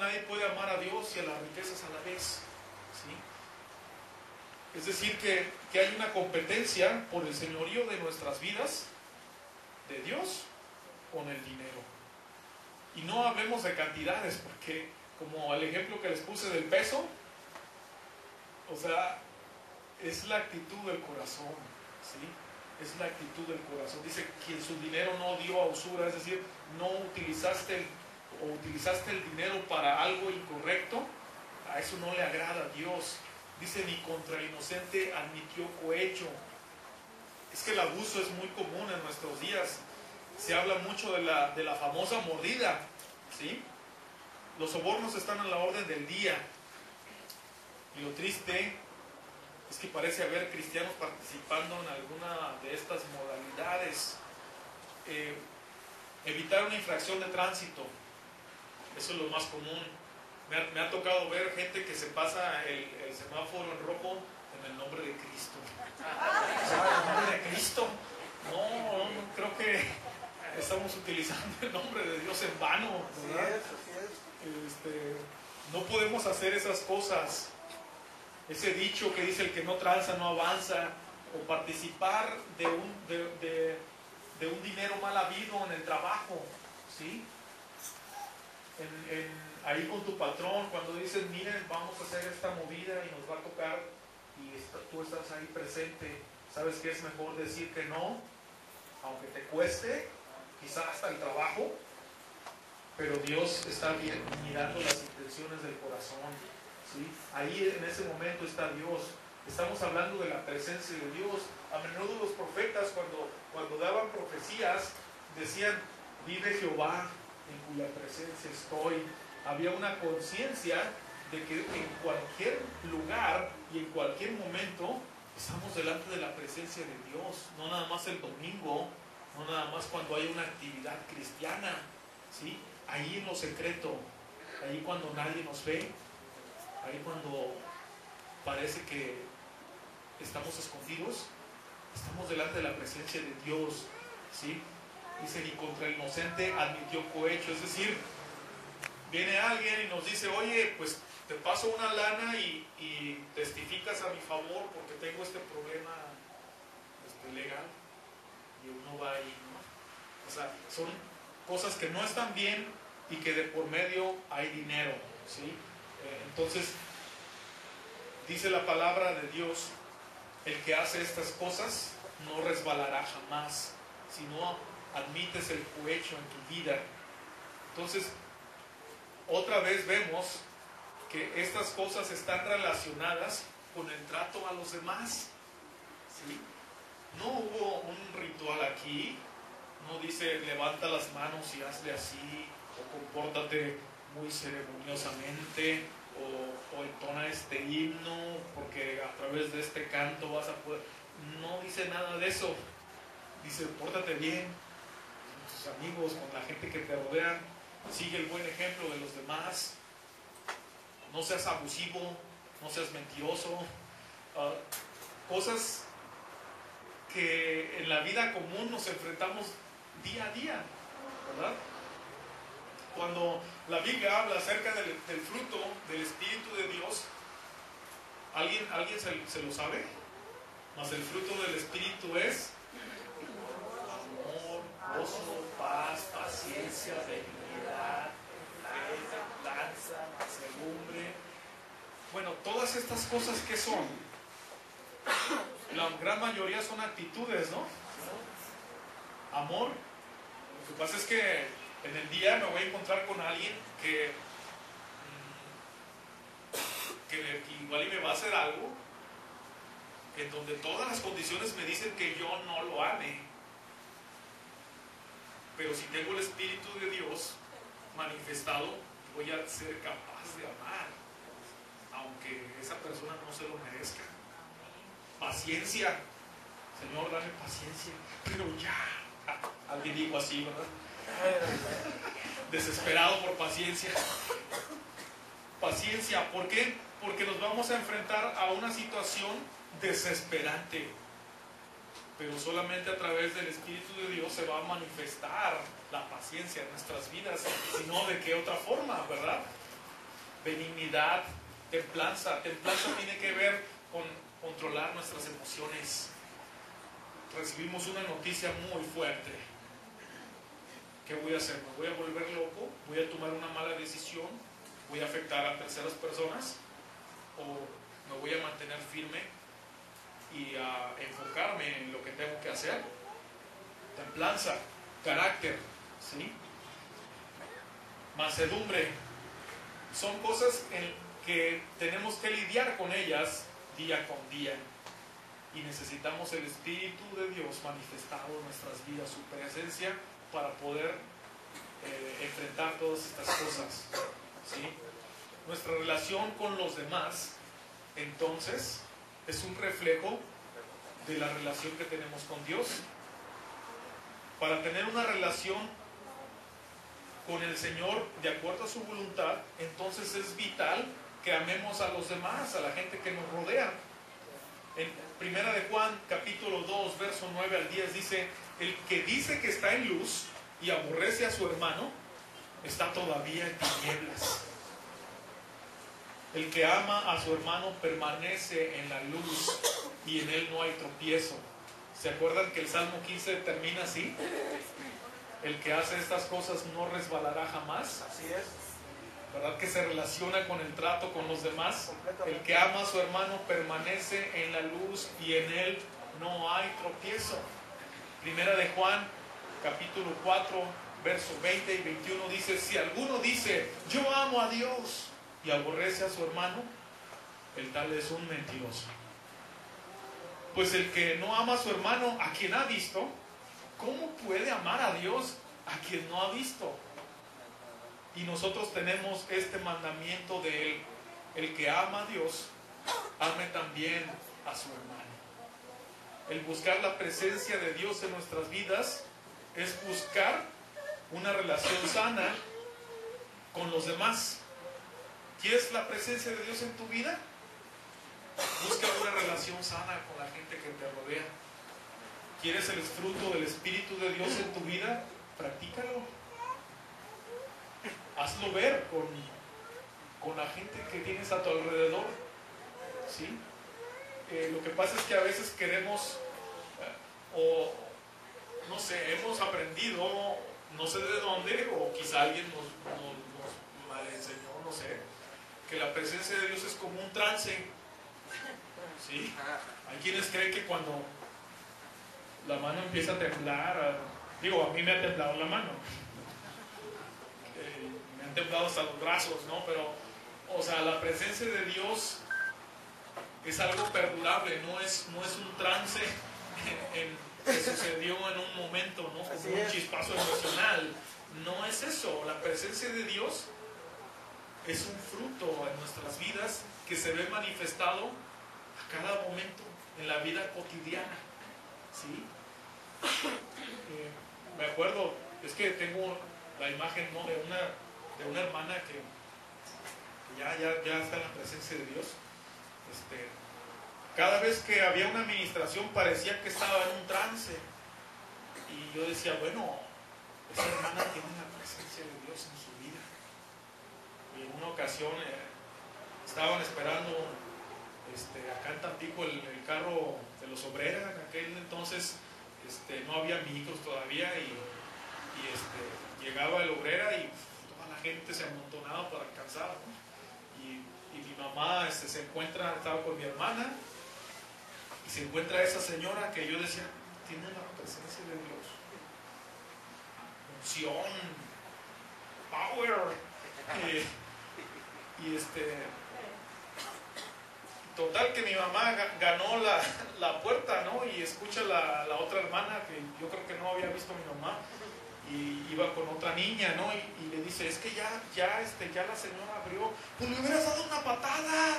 Nadie puede amar a Dios y a las riquezas a la vez, ¿sí? Es decir, que hay una competencia por el señorío de nuestras vidas, de Dios con el dinero. Y no hablemos de cantidades, porque como el ejemplo que les puse del peso, o sea, es la actitud del corazón, ¿sí? Es la actitud del corazón. Dice, quien su dinero no dio a usura, es decir, no utilizaste el dinero para algo incorrecto, a eso no le agrada a Dios. Dice, ni contra el inocente admitió cohecho. Es que el abuso es muy común en nuestros días. Se habla mucho de la famosa mordida, ¿sí? Los sobornos están a la orden del día. Y lo triste es que parece haber cristianos participando en alguna de estas modalidades. Evitar una infracción de tránsito, eso es lo más común. Me ha tocado ver gente que se pasa el semáforo en rojo en el nombre de Cristo. ¿En el nombre de Cristo? No, creo que estamos utilizando el nombre de Dios en vano, ¿verdad? Así es. No podemos hacer esas cosas. Ese dicho que dice el que no tranza no avanza, o participar de un dinero mal habido en el trabajo, ¿sí? Ahí con tu patrón, cuando dices, miren, vamos a hacer esta movida y nos va a tocar, y tú estás ahí presente, ¿sabes qué? Es mejor decir que no, aunque te cueste, quizás hasta el trabajo, pero Dios está mirando las intenciones del corazón, ¿sí? Ahí en ese momento está Dios. Estamos hablando de la presencia de Dios. A menudo los profetas, cuando daban profecías, decían, vive Jehová, en cuya presencia estoy. Había una conciencia de que en cualquier lugar y en cualquier momento estamos delante de la presencia de Dios. No nada más el domingo, no nada más cuando hay una actividad cristiana, ¿sí? Ahí en lo secreto, ahí cuando nadie nos ve, ahí cuando parece que estamos escondidos, estamos delante de la presencia de Dios, ¿sí? Dice, ni contra el inocente admitió cohecho. Es decir, viene alguien y nos dice, oye, pues te paso una lana y testificas a mi favor porque tengo este problema legal, y uno va ahí, ¿no? O sea, son cosas que no están bien y que de por medio hay dinero, ¿sí? Entonces, dice la palabra de Dios, el que hace estas cosas no resbalará jamás, sino admites el cohecho en tu vida. Entonces, otra vez vemos que estas cosas están relacionadas con el trato a los demás, ¿sí? No hubo un ritual aquí, no dice levanta las manos y hazle así, o compórtate muy ceremoniosamente, o entona este himno, porque a través de este canto vas a poder... No dice nada de eso. Dice, pórtate bien con tus amigos, con la gente que te rodea, sigue el buen ejemplo de los demás, no seas abusivo, no seas mentiroso, cosas que en la vida común nos enfrentamos día a día, ¿verdad? Cuando la Biblia habla acerca del fruto del Espíritu de Dios, ¿alguien se lo sabe? Mas el fruto del Espíritu es amor, gozo, paz, paciencia, benignidad, fe, templanza, mansedumbre. Bueno, todas estas cosas, ¿qué son? La gran mayoría son actitudes, ¿no? Amor. Lo que pasa es que en el día me voy a encontrar con alguien que igual y me va a hacer algo en donde todas las condiciones me dicen que yo no lo ame. Pero si tengo el Espíritu de Dios manifestado, voy a ser capaz de amar, aunque esa persona no se lo merezca. Paciencia. Señor, dame paciencia. Pero ya. Alguien dijo así, ¿verdad? Desesperado por paciencia. Paciencia, ¿por qué? Porque nos vamos a enfrentar a una situación desesperante, pero solamente a través del Espíritu de Dios se va a manifestar la paciencia en nuestras vidas. Si no, ¿de qué otra forma, verdad? Benignidad, templanza. Templanza tiene que ver con controlar nuestras emociones. Recibimos una noticia muy fuerte. ¿qué voy a hacer? ¿Me voy a volver loco? ¿Voy a tomar una mala decisión? ¿Voy a afectar a terceras personas? ¿O me voy a mantener firme y a enfocarme en lo que tengo que hacer? Templanza, carácter, ¿sí? Mansedumbre. Son cosas en que tenemos que lidiar con ellas día con día. Y necesitamos el Espíritu de Dios manifestado en nuestras vidas, su presencia, para poder enfrentar todas estas cosas, ¿sí? Nuestra relación con los demás, entonces, es un reflejo de la relación que tenemos con Dios. Para tener una relación con el Señor de acuerdo a su voluntad, entonces es vital que amemos a los demás, a la gente que nos rodea. En Primera de Juan, capítulo 2, verso 9 al 10, dice: el que dice que está en luz y aborrece a su hermano, está todavía en tinieblas. El que ama a su hermano permanece en la luz y en él no hay tropiezo. ¿Se acuerdan que el Salmo 15 termina así? El que hace estas cosas no resbalará jamás. Así es. ¿Verdad que se relaciona con el trato con los demás? El que ama a su hermano permanece en la luz y en él no hay tropiezo. Primera de Juan, capítulo 4, versos 20 y 21 dice: si alguno dice, yo amo a Dios, y aborrece a su hermano, el tal es un mentiroso. Pues el que no ama a su hermano, a quien ha visto, ¿cómo puede amar a Dios a quien no ha visto? Y nosotros tenemos este mandamiento de él: el que ama a Dios, ame también a su hermano. El buscar la presencia de Dios en nuestras vidas es buscar una relación sana con los demás. ¿Quieres la presencia de Dios en tu vida? Busca una relación sana con la gente que te rodea. ¿Quieres el fruto del Espíritu de Dios en tu vida? Practícalo. Hazlo ver con la gente que tienes a tu alrededor, ¿sí? Lo que pasa es que a veces queremos, o no sé, hemos aprendido, no sé de dónde, o quizá alguien nos mal enseñó, no sé, que la presencia de Dios es como un trance, ¿sí? Hay quienes creen que cuando la mano empieza a temblar, digo, a mí me ha temblado la mano, me han temblado hasta los brazos, ¿no? Pero, o sea, la presencia de Dios es algo perdurable, no es un trance que sucedió en un momento, ¿no? Como un chispazo emocional. No es eso. La presencia de Dios es un fruto en nuestras vidas que se ve manifestado a cada momento en la vida cotidiana, ¿sí? Me acuerdo, es que tengo la imagen, ¿no?, de una hermana que ya está en la presencia de Dios. Cada vez que había una administración parecía que estaba en un trance, y yo decía, bueno, esa hermana tiene la presencia de Dios en su vida. Y en una ocasión estaban esperando acá en Tampico el carro de los obreras. En aquel entonces no había micros todavía, y llegaba el obrera y toda la gente se amontonaba para alcanzar, ¿no? Y mi mamá estaba con mi hermana, y se encuentra esa señora que yo decía, tiene la presencia de Dios, unción, power, total que mi mamá ganó la puerta, ¿no? Y escucha la otra hermana, que yo creo que no había visto a mi mamá, y iba con otra niña, ¿no? Y le dice, es que ya la señora abrió. Pues le hubieras dado una patada.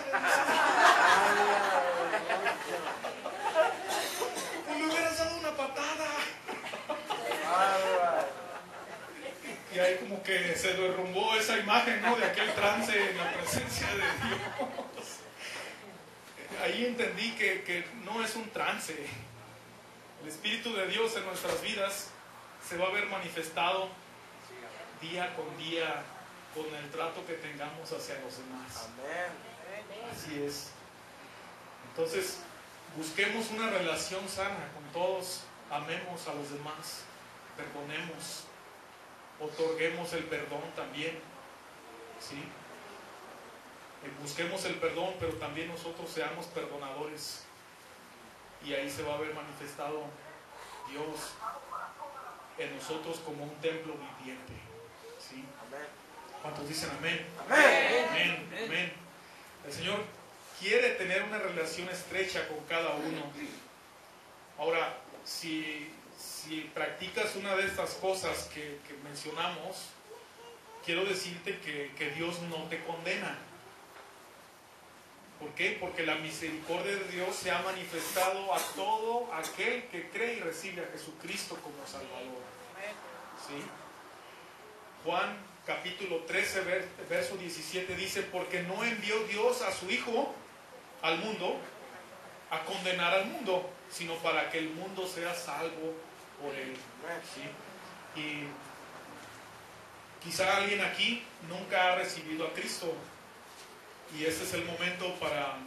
Pues le hubieras dado una patada. Y ahí como que se derrumbó esa imagen, ¿no?, de aquel trance en la presencia de Dios. Ahí entendí que no es un trance. El Espíritu de Dios en nuestras vidas se va a ver manifestado día con día con el trato que tengamos hacia los demás. Así es. Entonces, busquemos una relación sana con todos, amemos a los demás, perdonemos, otorguemos el perdón también, ¿sí? Busquemos el perdón, pero también nosotros seamos perdonadores, y ahí se va a ver manifestado Dios en nosotros como un templo viviente, ¿sí? ¿Cuántos dicen amén? Amén. Amén, amén. El Señor quiere tener una relación estrecha con cada uno. Ahora, si practicas una de estas cosas que mencionamos, quiero decirte que Dios no te condena. ¿Por qué? Porque la misericordia de Dios se ha manifestado a todo aquel que cree y recibe a Jesucristo como Salvador, ¿sí? Juan capítulo 13, verso 17 dice: porque no envió Dios a su Hijo al mundo a condenar al mundo, sino para que el mundo sea salvo por él, ¿sí? Y quizá alguien aquí nunca ha recibido a Cristo, y este es el momento para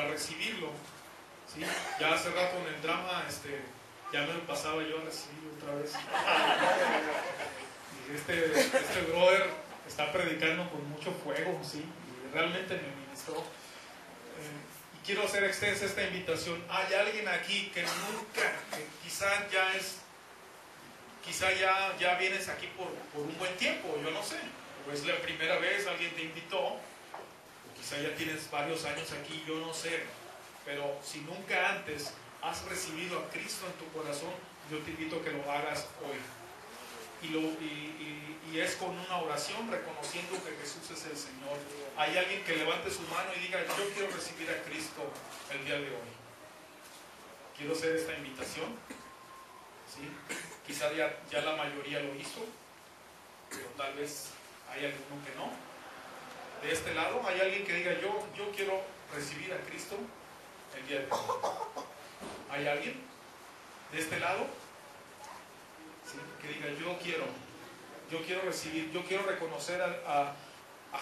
recibirlo, ¿sí? Ya hace rato en el drama ya me lo pasaba yo a recibir otra vez. Y este brother está predicando con mucho fuego, ¿sí? Y realmente me ministró. Y quiero hacer extensa esta invitación. Hay alguien aquí que nunca, que quizá ya vienes aquí por un buen tiempo, yo no sé, o es la primera vez, alguien te invitó, o quizá ya tienes varios años aquí, yo no sé, pero si nunca antes has recibido a Cristo en tu corazón, yo te invito a que lo hagas hoy. Y es con una oración reconociendo que Jesús es el Señor. Hay alguien que levante su mano y diga: yo quiero recibir a Cristo el día de hoy. Quiero hacer esta invitación, ¿sí? Quizá ya la mayoría lo hizo, pero tal vez hay alguno que no. De este lado hay alguien que diga: yo quiero recibir a Cristo el día de hoy. ¿Hay alguien de este lado? ¿Sí? Que diga: yo quiero recibir, yo quiero reconocer a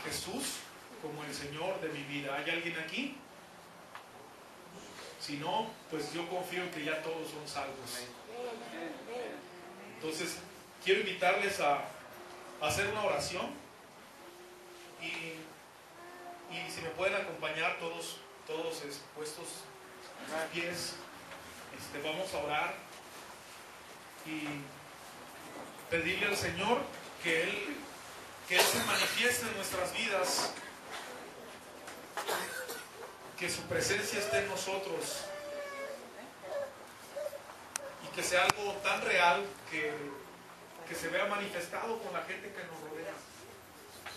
Jesús como el Señor de mi vida. ¿Hay alguien aquí? Si no, pues yo confío que ya todos son salvos. Entonces, quiero invitarles a hacer una oración, y si me pueden acompañar todos puestos a pies, vamos a orar y pedirle al Señor que Él se manifieste en nuestras vidas, que su presencia esté en nosotros, y que sea algo tan real que se vea manifestado con la gente que nos rodea.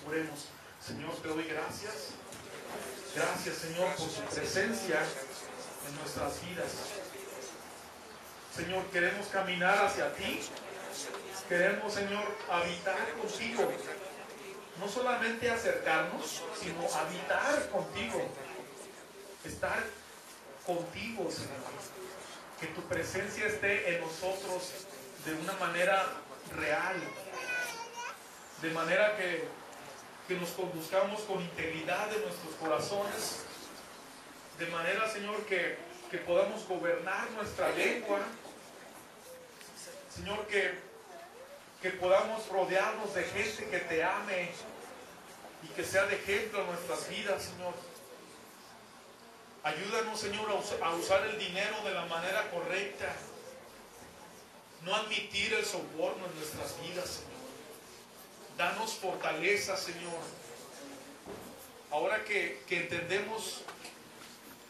Oremos. Señor, te doy gracias. Gracias, Señor, por su presencia en nuestras vidas. Señor, queremos caminar hacia ti. Queremos, Señor, habitar contigo. No solamente acercarnos, sino habitar contigo. Estar contigo, Señor. Que tu presencia esté en nosotros de una manera real. De manera que nos conduzcamos con integridad en nuestros corazones. De manera, Señor, que podamos gobernar nuestra lengua. Señor, que podamos rodearnos de gente que te ame y que sea de ejemplo en nuestras vidas, Señor. Ayúdanos, Señor, a usar el dinero de la manera correcta. No admitir el soborno en nuestras vidas, Señor. Danos fortaleza, Señor. Ahora que entendemos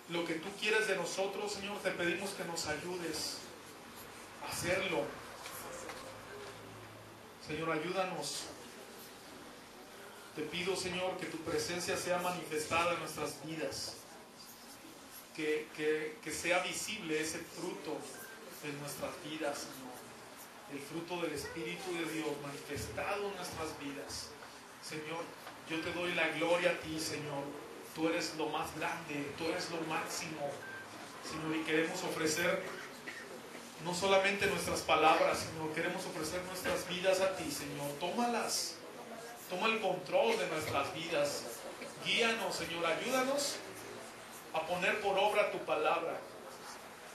lo que tú quieres de nosotros, Señor, te pedimos que nos ayudes a hacerlo. Señor, ayúdanos. Te pido, Señor, que tu presencia sea manifestada en nuestras vidas. Que sea visible ese fruto en nuestras vidas, Señor. El fruto del Espíritu de Dios manifestado en nuestras vidas. Señor, yo te doy la gloria a ti, Señor. Tú eres lo más grande, tú eres lo máximo, Señor, y queremos ofrecer no solamente nuestras palabras, Señor, queremos ofrecer nuestras vidas a ti, Señor. Tómalas, toma el control de nuestras vidas. Guíanos, Señor, ayúdanos a poner por obra tu palabra.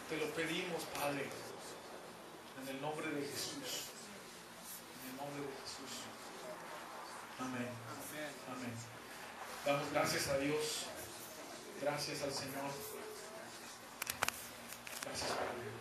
Te lo pedimos, Padre, en el nombre de Jesús. En el nombre de Jesús. Amén. Amén. Damos gracias a Dios. Gracias al Señor. Gracias, Padre.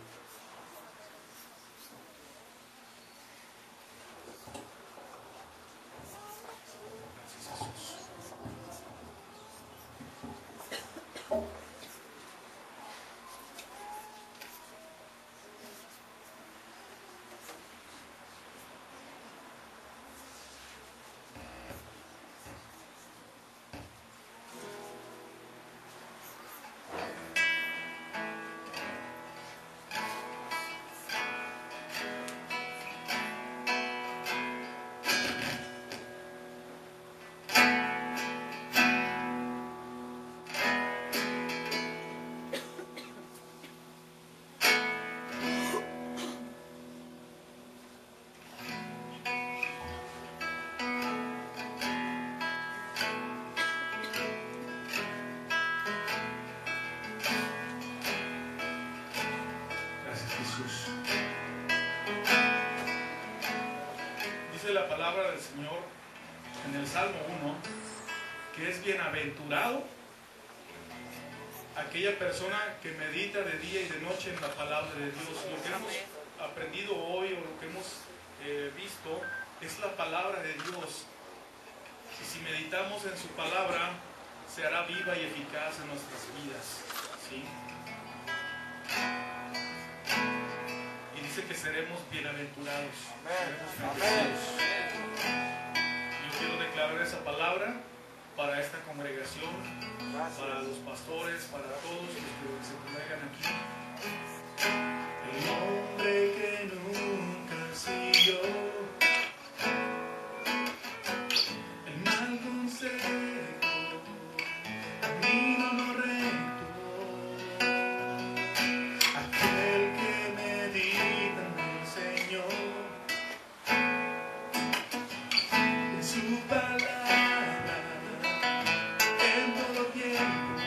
Dice la palabra del Señor en el Salmo 1 que es bienaventurado aquella persona que medita de día y de noche en la palabra de Dios. Lo que hemos aprendido hoy o lo que hemos visto es la palabra de Dios. Y si meditamos en su palabra, se hará viva y eficaz en nuestras vidas, ¿sí? Y dice que seremos bienaventurados. Seremos Yo quiero declarar esa palabra para esta congregación, para los pastores, para todos los que se congregan aquí. El hombre que nunca siguió el mal consejo, camino no recto, aquel que medita en el Señor, en su palabra, en todo tiempo,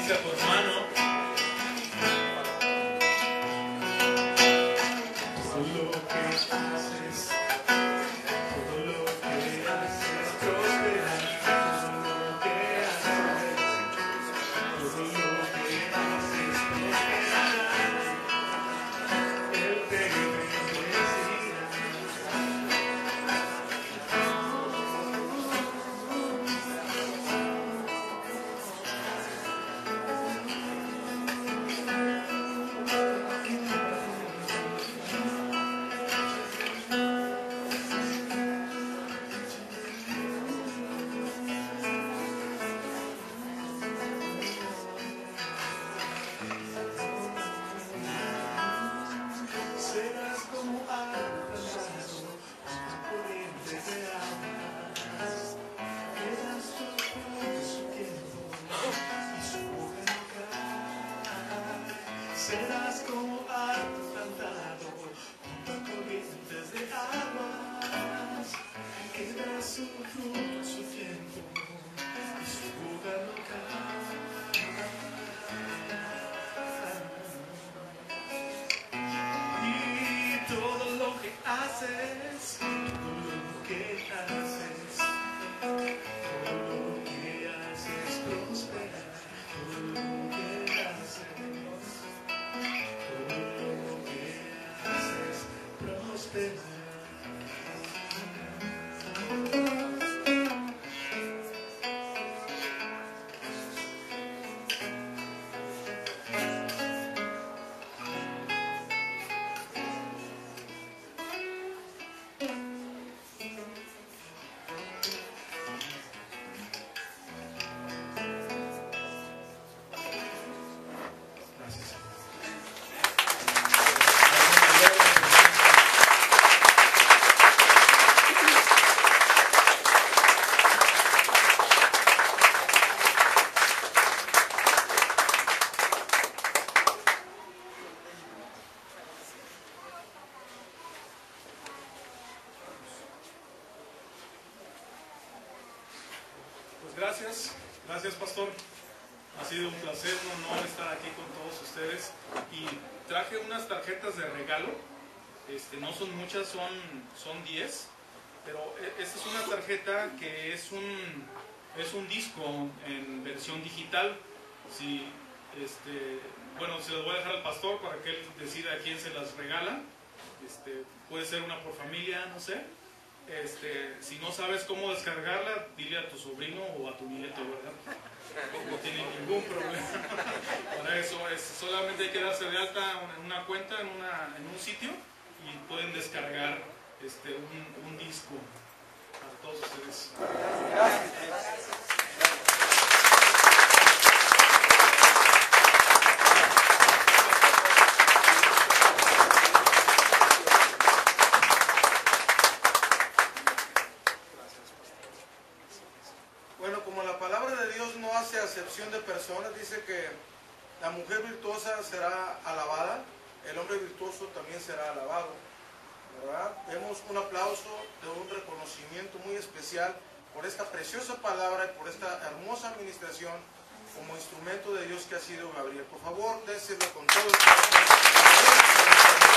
dice a tu hermano. Todo lo que haces prospera. Todo lo que haces prosperará. Él te bendecirá. Serás como agua corriente de aguas, que da su fruto su tiempo y su hoja no cae. Serás como árbol plantado junto a corrientes de aguas, que da su fruto su tiempo y su hoja no cae. Todo lo que haces, prospera. Todo lo que haces prospera. Gracias pastor, ha sido un placer, un honor estar aquí con todos ustedes y traje unas tarjetas de regalo, no son muchas, son 10, pero esta es una tarjeta que es un disco en versión digital. Si, bueno, se las voy a dejar al pastor para que él decida a quién se las regala, puede ser una por familia, no sé. Si no sabes cómo descargarla, dile a tu sobrino o a tu nieto, ¿verdad? No tiene ningún problema. Para eso solamente hay que darse de alta en una cuenta, en un sitio, y pueden descargar un disco para todos ustedes. Gracias. Bueno, como la palabra de Dios no hace acepción de personas, dice que la mujer virtuosa será alabada, el hombre virtuoso también será alabado, ¿verdad? Vemos un aplauso de un reconocimiento muy especial por esta preciosa palabra y por esta hermosa administración como instrumento de Dios que ha sido Gabriel. Por favor, déselo con todo el corazón.